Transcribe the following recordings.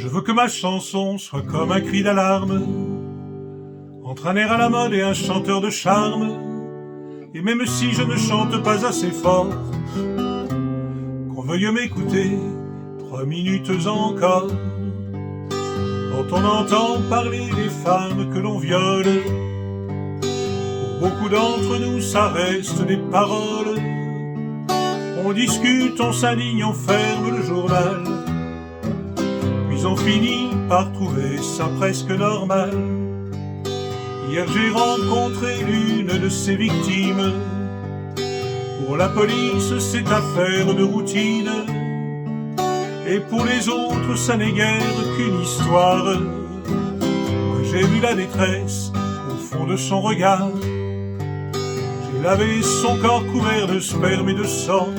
Je veux que ma chanson soit comme un cri d'alarme, entre un air à la mode et un chanteur de charme. Et même si je ne chante pas assez fort, qu'on veuille m'écouter 3 minutes encore. Quand on entend parler des femmes que l'on viole, pour beaucoup d'entre nous ça reste des paroles. On discute, on s'indigne, on ferme le journal, puis on finit par trouver ça presque normal. Hier j'ai rencontré l'une de ces victimes. Pour la police c'est affaire de routine, et pour les autres ça n'est guère qu'une histoire. Moi j'ai vu la détresse au fond de son regard. J'ai lavé son corps couvert de sperme et de sang.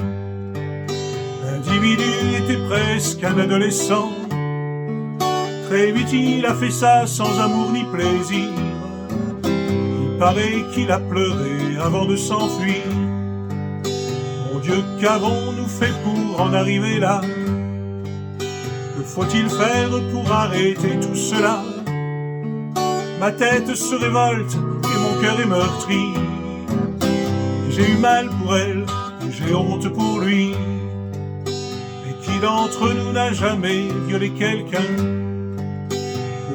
L'individu était presque un adolescent. Très vite il a fait ça sans amour ni plaisir. Il paraît qu'il a pleuré avant de s'enfuir. Mon Dieu, qu'avons-nous fait pour en arriver là? Que faut-il faire pour arrêter tout cela? Ma tête se révolte et mon cœur est meurtri. J'ai eu mal pour elle et j'ai honte pour lui. Mais qui d'entre nous n'a jamais violé quelqu'un?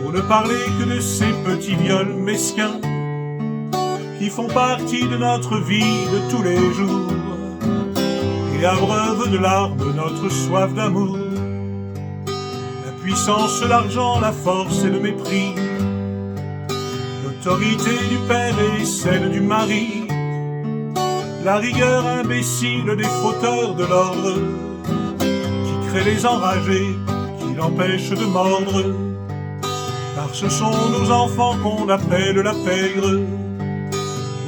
Pour ne parler que de ces petits viols mesquins qui font partie de notre vie de tous les jours et abreuvent de larmes notre soif d'amour. La puissance, l'argent, la force et le mépris, l'autorité du père et celle du mari, la rigueur imbécile des fauteurs de l'ordre qui créent les enragés, qui l'empêchent de mordre. Car ce sont nos enfants qu'on appelle la pègre,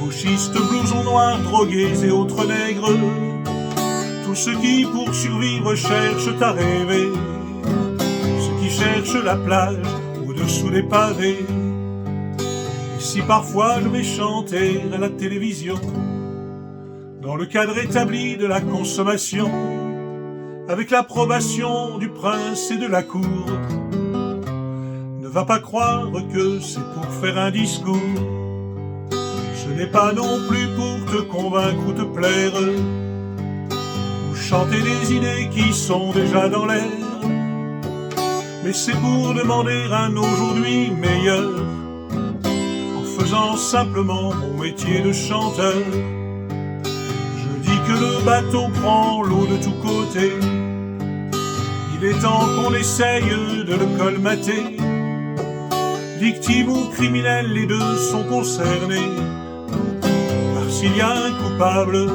gauchistes, blousons noirs, drogués et autres nègres, tous ceux qui pour survivre cherchent à rêver, ceux qui cherchent la plage au-dessous des pavés. Et si parfois je vais chanter à la télévision, dans le cadre établi de la consommation, avec l'approbation du prince et de la cour, ne va pas croire que c'est pour faire un discours. Ce n'est pas non plus pour te convaincre ou te plaire, ou chanter des idées qui sont déjà dans l'air, mais c'est pour demander un aujourd'hui meilleur, en faisant simplement mon métier de chanteur. Je dis que le bateau prend l'eau de tous côtés, il est temps qu'on essaye de le colmater. Victime ou criminel, les deux sont concernés, car s'il y a un coupable,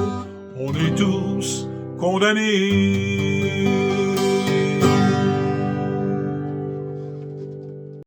on est tous condamnés.